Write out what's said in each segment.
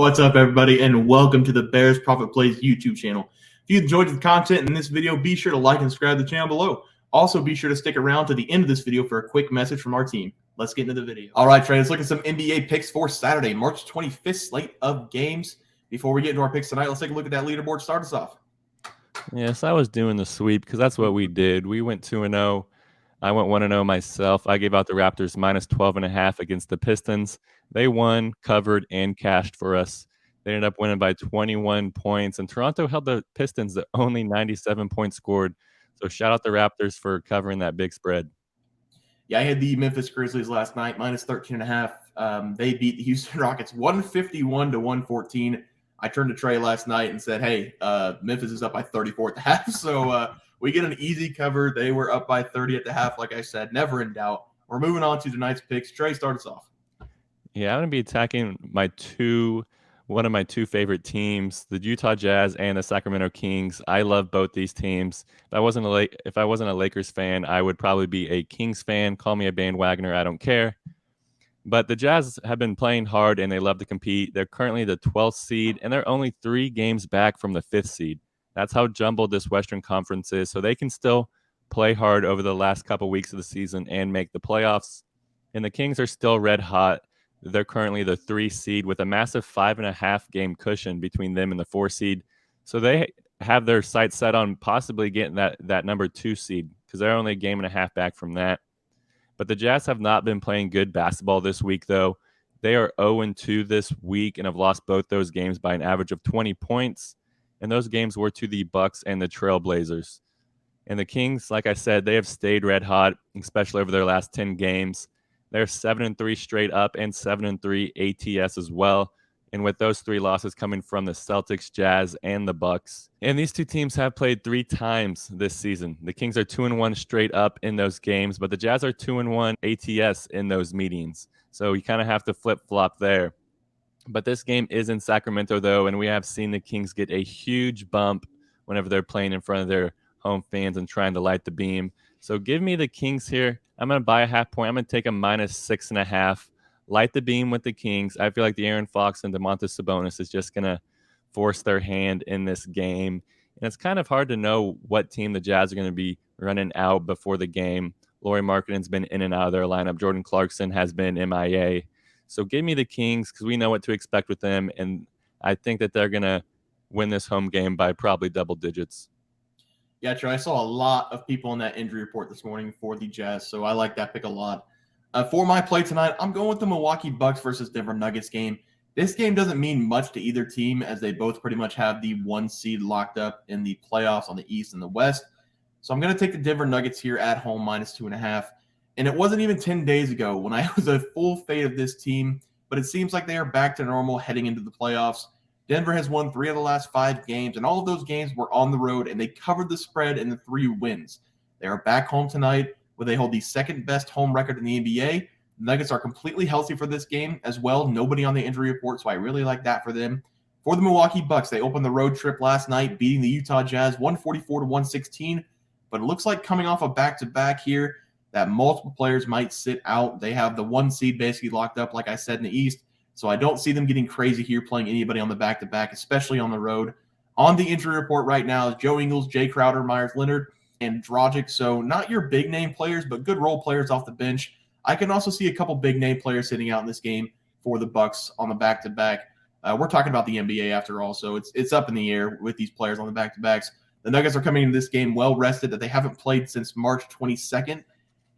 What's up, everybody, and welcome to the Bears Profit Plays YouTube channel. If you enjoyed the content in this video, be sure to like and subscribe to the channel below. Also, be sure to stick around to the end of this video for a quick message from our team. Let's get into the video. All right, Trey, let's look at some NBA picks for Saturday, March 25th slate of games. Before we get into our picks tonight, let's take a look at that leaderboard. Start us off. Yes, I was doing the sweep because that's what we did. We went 2-0. I went 1-0 myself. I gave out the Raptors minus 12.5 against the Pistons. They won, covered, and cashed for us. They ended up winning by 21 points, and Toronto held the Pistons to only 97 points scored. So shout out the Raptors for covering that big spread. Yeah, I had the Memphis Grizzlies last night, minus 13.5. They beat the Houston Rockets 151-114. I turned to Trey last night and said, hey, Memphis is up by 34 at the half. So we get an easy cover. They were up by 30 at the half, like I said, never in doubt. We're moving on to tonight's picks. Trey, start us off. Yeah, I'm going to be attacking one of my two favorite teams, the Utah Jazz and the Sacramento Kings. I love both these teams. If I wasn't a Lakers fan, I would probably be a Kings fan. Call me a bandwagoner, I don't care. But the Jazz have been playing hard and they love to compete. They're currently the 12th seed and they're only 3 games back from the 5th seed. That's how jumbled this Western Conference is. So they can still play hard over the last couple weeks of the season and make the playoffs. And the Kings are still red hot. They're currently the 3 seed with a massive 5.5 game cushion between them and the 4 seed. So they have their sights set on possibly getting that number 2 seed because they're only a game and a half back from that. But the Jazz have not been playing good basketball this week, though. They are 0-2 this week and have lost both those games by an average of 20 points. And those games were to the Bucks and the Trailblazers. And the Kings, like I said, they have stayed red hot, especially over their last 10 games. They're 7-3 straight up and 7-3 ATS as well. And with those 3 losses coming from the Celtics, Jazz, and the Bucks. And these two teams have played 3 times this season. The Kings are 2-1 straight up in those games, but the Jazz are 2-1 ATS in those meetings. So you kind of have to flip-flop there. But this game is in Sacramento, though, and we have seen the Kings get a huge bump whenever they're playing in front of their home fans and trying to light the beam. So give me the Kings here. I'm going to buy a half point. I'm going to take a minus 6.5. Light the beam with the Kings. I feel like the Aaron Fox and Domantas Sabonis is just going to force their hand in this game. And it's kind of hard to know what team the Jazz are going to be running out before the game. Lauri Markkanen's been in and out of their lineup. Jordan Clarkson has been MIA. So give me the Kings because we know what to expect with them. And I think that they're going to win this home game by probably double digits. Yeah, Trey, I saw a lot of people in that injury report this morning for the Jazz, so I like that pick a lot. For my play tonight, I'm going with the Milwaukee Bucks versus Denver Nuggets game. This game doesn't mean much to either team as they both pretty much have the 1 seed locked up in the playoffs on the East and the West. So I'm going to take the Denver Nuggets here at home minus 2.5. And it wasn't even 10 days ago when I was a full fade of this team, but it seems like they are back to normal heading into the playoffs. Denver has won 3 of the last 5 games, and all of those games were on the road, and they covered the spread in the 3 wins. They are back home tonight, where they hold the second best home record in the NBA. The Nuggets are completely healthy for this game as well. Nobody on the injury report, so I really like that for them. For the Milwaukee Bucks, they opened the road trip last night, beating the Utah Jazz 144-116. But it looks like coming off a back-to-back here, that multiple players might sit out. They have the 1 seed basically locked up, like I said, in the East. So I don't see them getting crazy here playing anybody on the back-to-back, especially on the road. On the injury report right now is Joe Ingles, Jay Crowder, Myers Leonard, and Dragic. So not your big-name players, but good role players off the bench. I can also see a couple big-name players sitting out in this game for the Bucks on the back-to-back. We're talking about the NBA after all, so it's up in the air with these players on the back-to-backs. The Nuggets are coming into this game well-rested that they haven't played since March 22nd.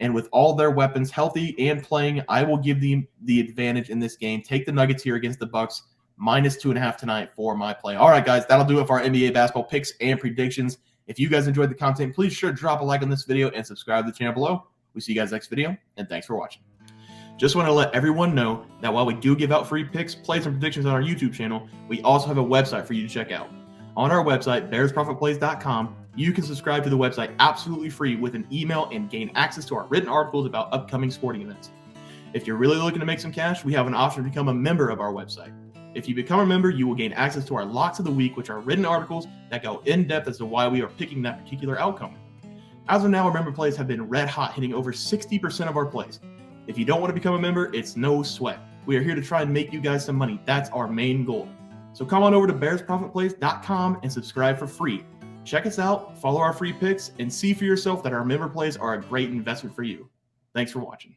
And with all their weapons healthy and playing, I will give them the advantage in this game. Take the Nuggets here against the Bucks, minus 2.5 tonight for my play. All right, guys, that'll do it for our NBA basketball picks and predictions. If you guys enjoyed the content, please sure to drop a like on this video and subscribe to the channel below. We see you guys next video, and thanks for watching. Just want to let everyone know that while we do give out free picks, plays, and predictions on our YouTube channel, we also have a website for you to check out. On our website, bearsprofitplays.com, you can subscribe to the website absolutely free with an email and gain access to our written articles about upcoming sporting events. If you're really looking to make some cash, we have an option to become a member of our website. If you become a member, you will gain access to our Locks of the Week, which are written articles that go in depth as to why we are picking that particular outcome. As of now, our member plays have been red hot, hitting over 60% of our plays. If you don't want to become a member, it's no sweat. We are here to try and make you guys some money. That's our main goal. So come on over to bearsprofitplays.com and subscribe for free. Check us out, follow our free picks, and see for yourself that our member plays are a great investment for you. Thanks for watching.